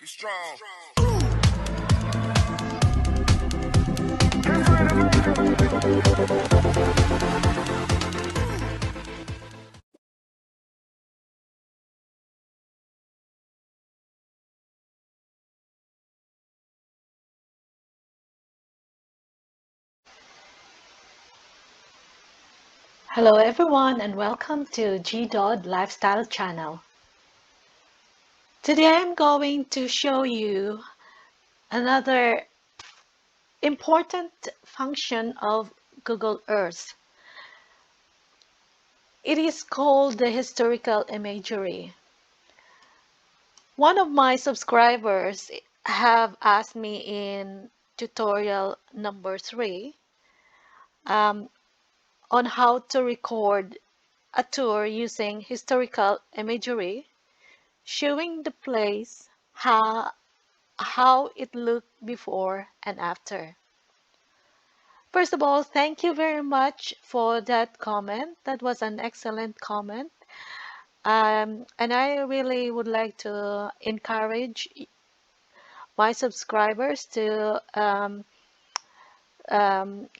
strong. Hello everyone and welcome to G Dodd Lifestyle Channel. Today I'm going to show you another important function of Google Earth. It is called the historical imagery. One of my subscribers have asked me in tutorial number 3 um, on how to record a tour using historical imagery, showing the place, how it looked before and after. First of all, thank you very much for that comment. That was an excellent comment. And I really would like to encourage my subscribers to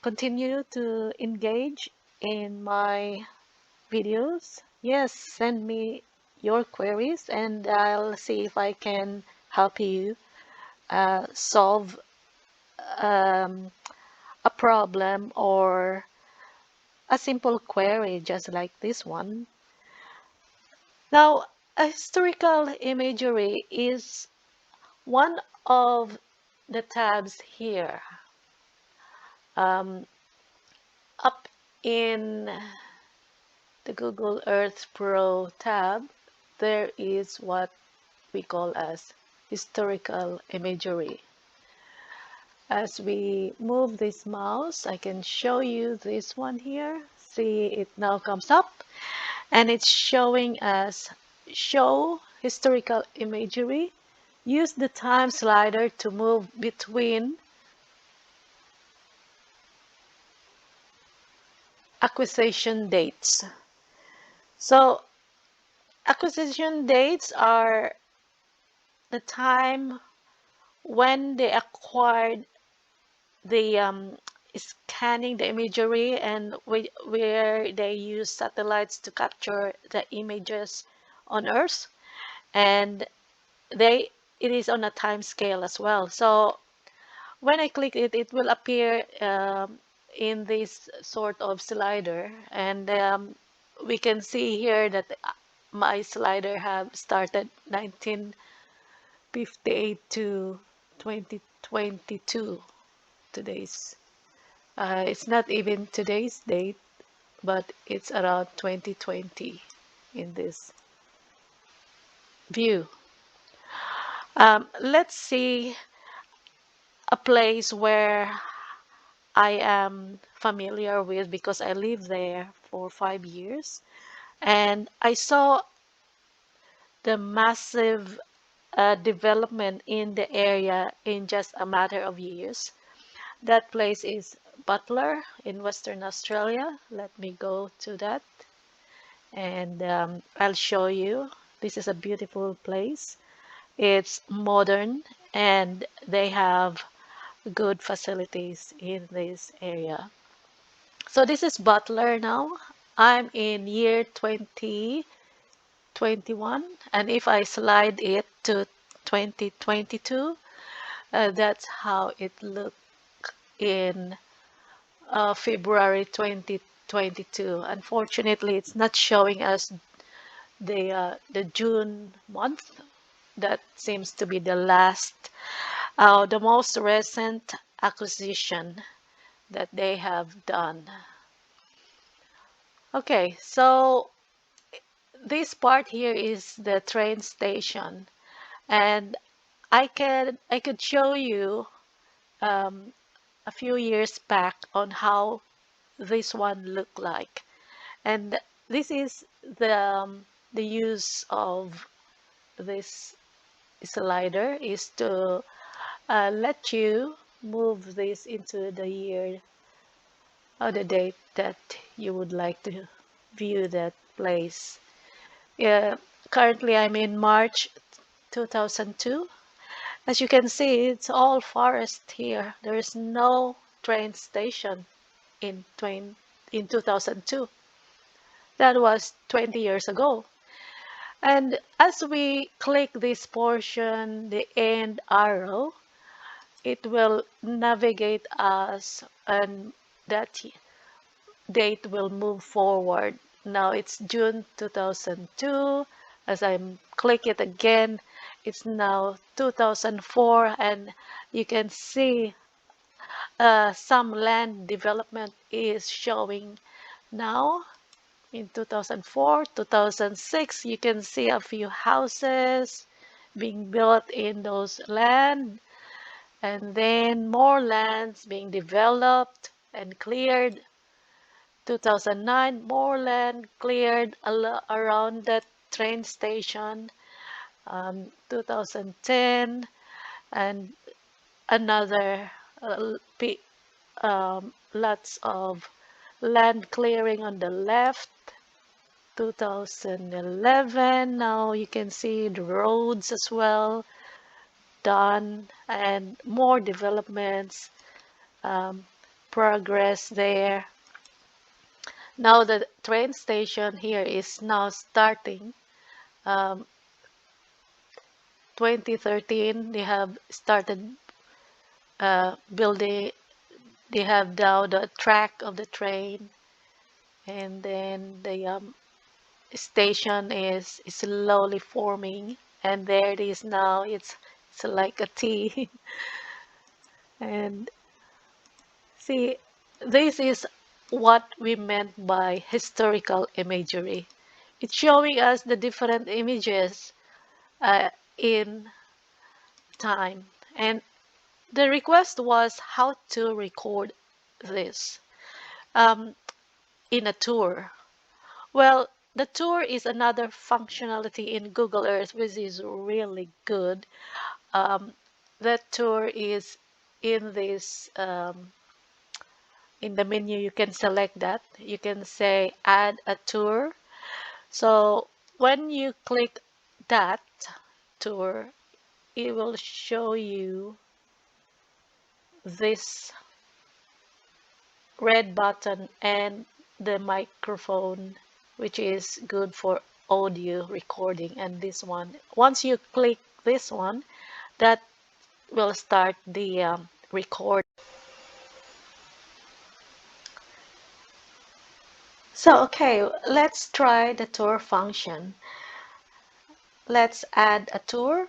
continue to engage in my videos. Yes, send me your queries and I'll see if I can help you solve um, a problem or a simple query just like this one. Now, a historical imagery is one of the tabs here. Up in the Google Earth Pro tab, there is what we call as historical imagery. As we move this mouse, I can show you this one here. See, it now comes up and it's showing us show historical imagery. Use the time slider to move between acquisition dates. So acquisition dates are the time when they acquired the scanning the imagery and where they use satellites to capture the images on Earth, and they it is on a time scale as well. So when I click it, it will appear in this sort of slider, and we can see here that my slider have started 1958 to 2022. Today's it's not even today's date, but it's around 2020 in this view. Let's see a place where I am familiar with because I lived there for 5 years and I saw the massive development in the area in just a matter of years. That place is Butler in Western Australia. Let me go to that and I'll show you. This is a beautiful place. It's modern and they have good facilities in this area. So this is Butler now. I'm in year 2021, and if I slide it to 2022, that's how it looked in February 2022. Unfortunately, it's not showing us the June month. That seems to be the the most recent acquisition that they have done. Okay, so this part here is the train station, and I could show you um, a few years back on how this one looked like, and this is the use of this slider is to let you move this into the year or the date that you would like to view that place. Yeah, currently I'm in March 2002, As you can see, it's all forest here. There is no train station in 2002. That was 20 years ago. And as we click this portion, the end arrow, it will navigate us and that date will move forward. Now it's June 2002. As I click it again, it's now 2004, and you can see some land development is showing now. In 2004, 2006, you can see a few houses being built in those land, and then more lands being developed and cleared. 2009, more land cleared around that train station. 2010, and another lots of land clearing on the left. 2011, now you can see the roads as well done, and more developments, um, progress there. Now the train station here is now starting. um, 2013 they have started building. They have now the track of the train, and then the station is slowly forming, and there it is now. It's like a T. And see, this is what we meant by historical imagery. It's showing us the different images in time. And the request was how to record this um, in a tour. Well, the tour is another functionality in Google Earth, which is really good. Um, that tour is in this in the menu. You can select that. You can say add a tour. So when you click that tour, it will show you this red button and the microphone, which is good for audio recording. And this one, once you click this one, that will start the record. So okay, let's try the tour function. Let's add a tour.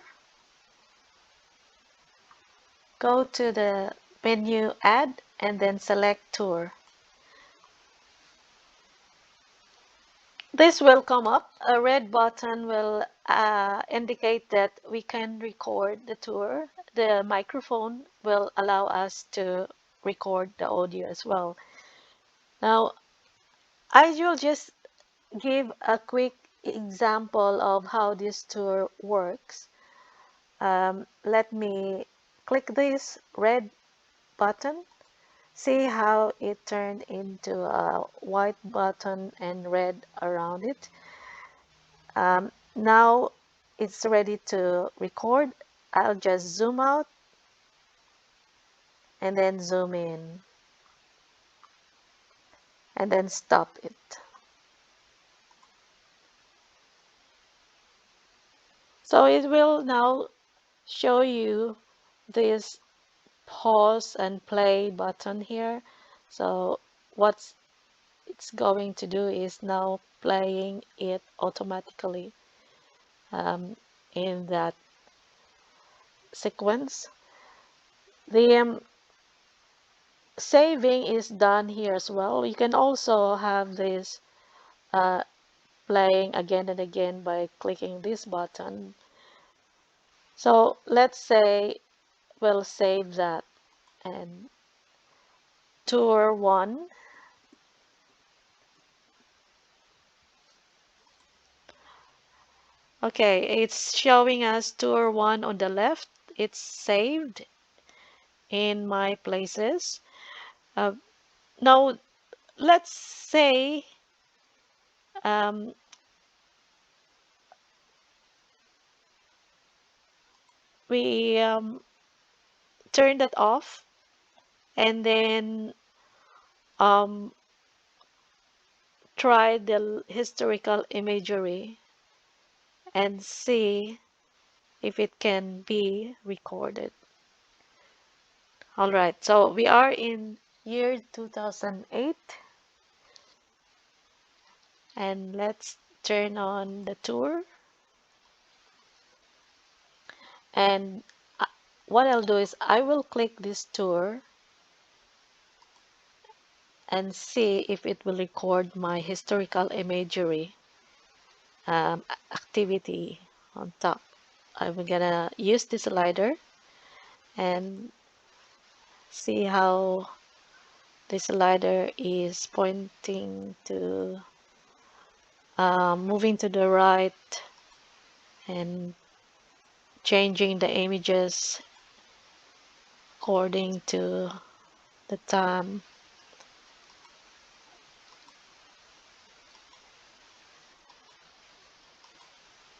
Go to the menu add and then select tour. This will come up. A red button will indicate that we can record the tour. The microphone will allow us to record the audio as well. Now, I will just give a quick example of how this tour works. Let me click this red button. See how it turned into a white button and red around it. Now it's ready to record. I'll just zoom out and then zoom in and then stop it. So it will now show you this pause and play button here. So what it's going to do is now playing it automatically in that sequence. The saving is done here as well. You can also have this uh, playing again and again by clicking this button. So let's say we'll save that, and tour 1. Okay, it's showing us tour 1 on the left. It's saved in my places. Uh, Now let's say we turn that off, and then um, try the historical imagery and see if it can be recorded. All right, so we are in year 2008, and let's turn on the tour. And what I'll do is I will click this tour and see if it will record my historical imagery activity on top. I'm gonna use this slider and see how this slider is pointing to moving to the right and changing the images according to the time.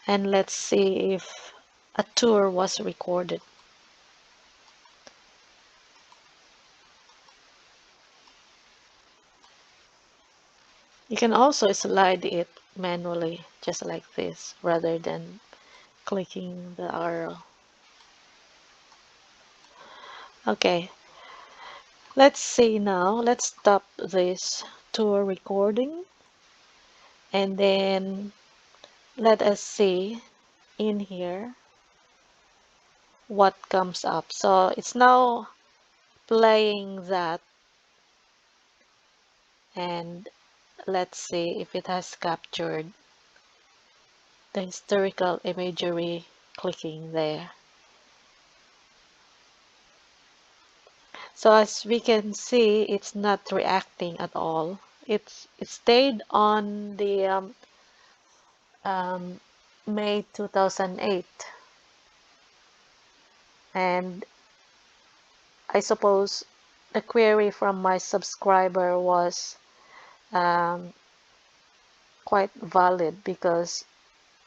And let's see if a tour was recorded. You can also slide it manually, just like this, rather than clicking the arrow. Okay, let's see now. Let's stop this tour recording, and then let us see in here what comes up. So it's now playing that, and let's see if it has captured the historical imagery clicking there. So as we can see, it's not reacting at all. It stayed on the um, May 2008, and I suppose the query from my subscriber was um, quite valid because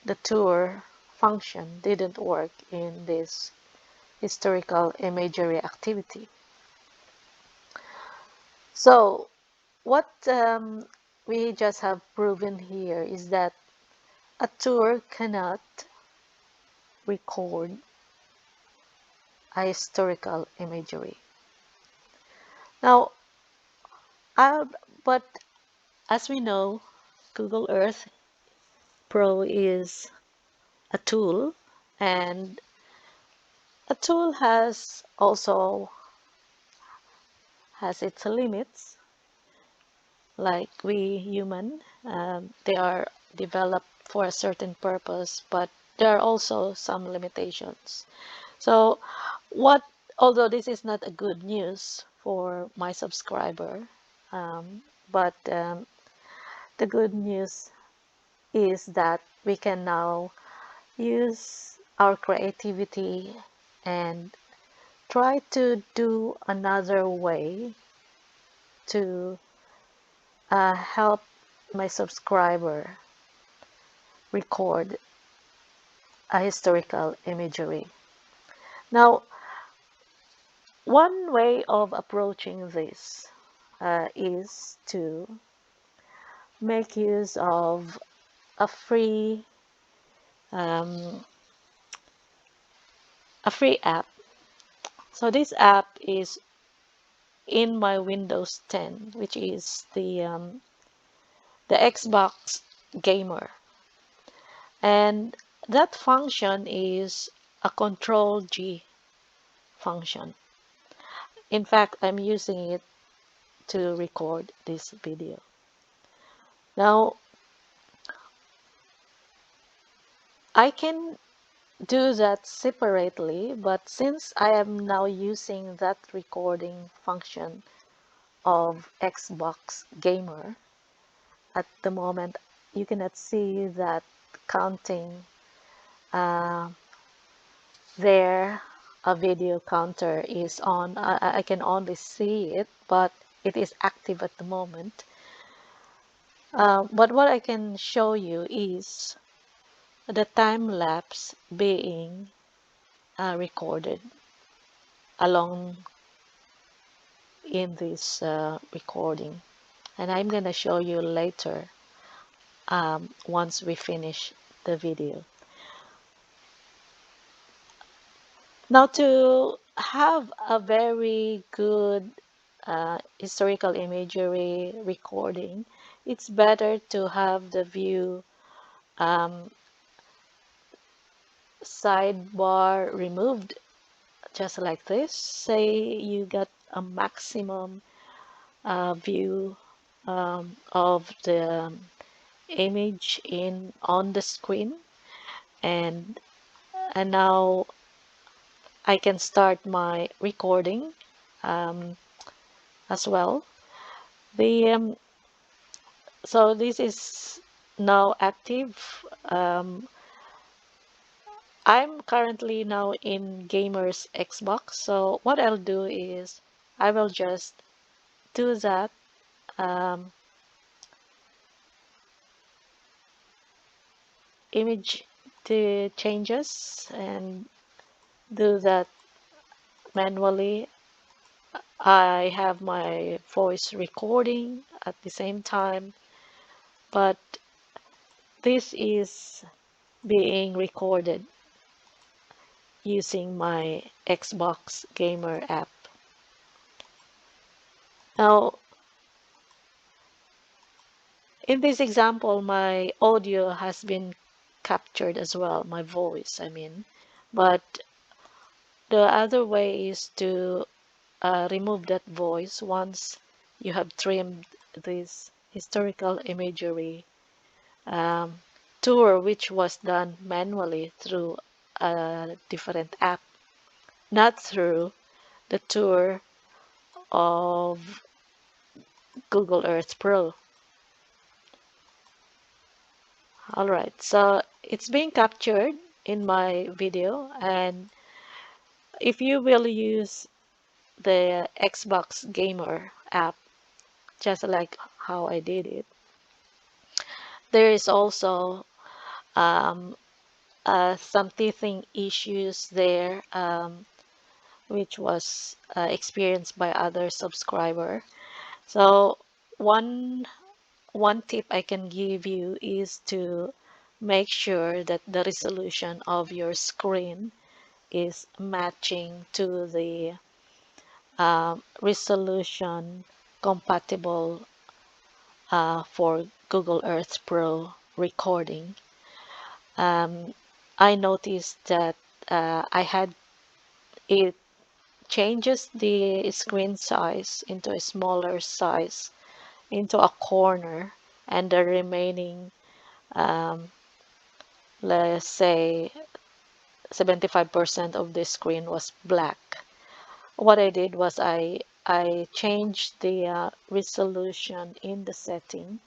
the tour function didn't work in this historical imagery activity. So what we just have proven here is that a tour cannot record a historical imagery. Now, uh, but as we know, Google Earth Pro is a tool, and a tool has also has its limits. Like we human, they are developed for a certain purpose, but there are also some limitations. So what, although this is not a good news for my subscriber, but the good news is that we can now use our creativity and try to do another way to help my subscriber record a historical imagery. Now, one way of approaching this is to make use of a free um, app. So this app is in my Windows 10, which is the Xbox Gamer, and that function is a Control G function. In fact, I'm using it to record this video. Now, I can do that separately, but since I am now using that recording function of Xbox Gamer, at the moment you cannot see that counting uh, there. A video counter is on. I can only see it, but it is active at the moment. But what I can show you is the time lapse being recorded along in this recording, and I'm gonna show you later once we finish the video. Now, to have a very good historical imagery recording, it's better to have the view um, sidebar removed, just like this. Say you got a maximum view of the image in on the screen, and now I can start my recording um, as well. The So this is now active. I'm currently now in Gamers Xbox. So what I'll do is I will just do that. Um, Image the changes and do that manually. I have my voice recording at the same time, but this is being recorded using my Xbox Gamer app. Now, in this example, my audio has been captured as well, my voice, I mean. But the other way is to remove that voice once you have trimmed this historical imagery um, tour, which was done manually through a different app, not through the tour of Google Earth Pro. All right, so it's being captured in my video, and if you will use the Xbox Gamer app, just like how I did it, there is also um, some teething issues there, which was experienced by other subscriber. So one one tip I can give you is to make sure that the resolution of your screen is matching to the resolution compatible for Google Earth Pro recording. I noticed that I had it changes the screen size into a smaller size into a corner, and the remaining um, let's say 75% of the screen was black. What I did was I changed the resolution in the setting,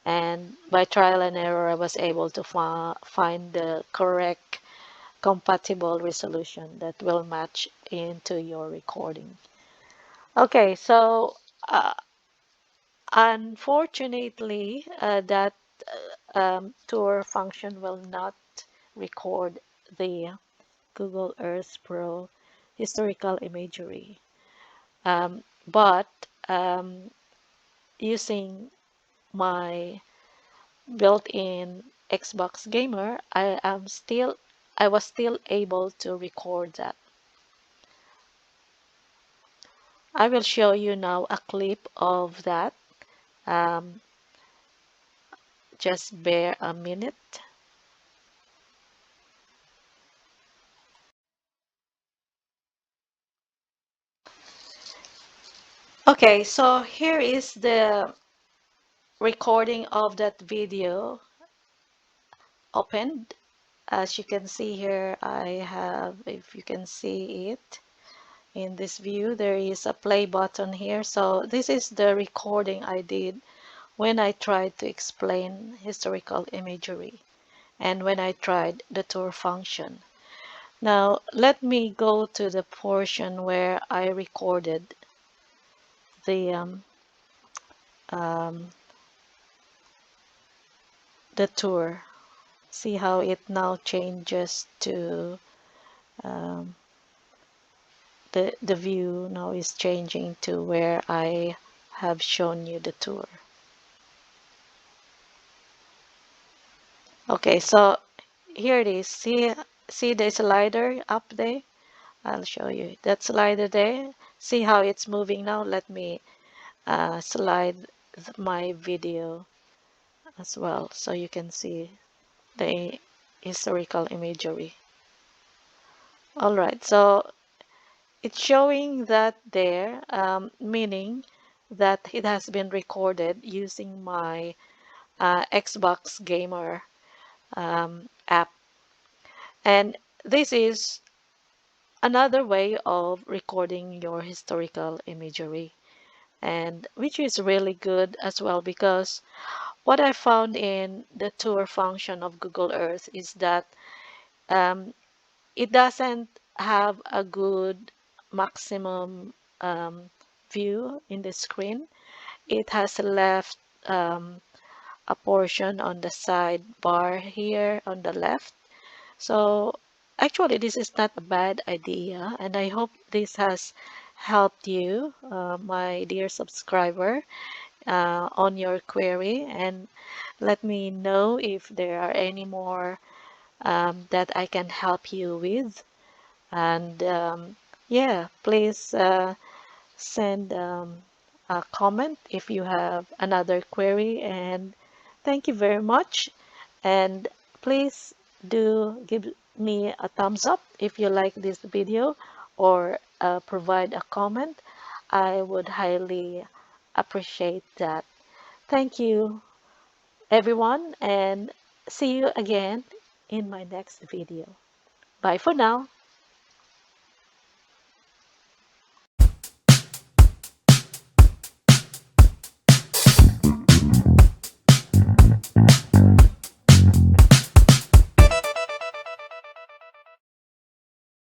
and by trial and error I was able to find the correct compatible resolution that will match into your recording. Okay, so uh, unfortunately, that tour function will not record the Google Earth Pro historical imagery. But using my built-in Xbox Gamer, I was still able to record that. I will show you now a clip of that. Um, just bear a minute. Okay, so here is the recording of that video opened. As you can see here, I have, if you can see it in this view, there is a play button here. So this is the recording I did when I tried to explain historical imagery and when I tried the tour function. Now, let me go to the portion where I recorded the um, the tour. See how it now changes to Um, the view now is changing to where I have shown you the tour. Okay, so here it is. See the slider up there? I'll show you that slider there. See how it's moving now? Let me slide my video as well so you can see the historical imagery. All right, so it's showing that there, meaning that it has been recorded using my Xbox Gamer app. And this is another way of recording your historical imagery, and which is really good as well, because what I found in the tour function of Google Earth is that um, it doesn't have a good maximum um, view in the screen. It has left a portion on the sidebar here on the left. So actually, this is not a bad idea, and I hope this has helped you, my dear subscriber, on your query. And let me know if there are any more that I can help you with. And yeah, please send a comment if you have another query. And thank you very much. And please do give me a thumbs up if you like this video, or provide a comment. I would highly appreciate that. Thank you, everyone, and see you again in my next video. Bye for now.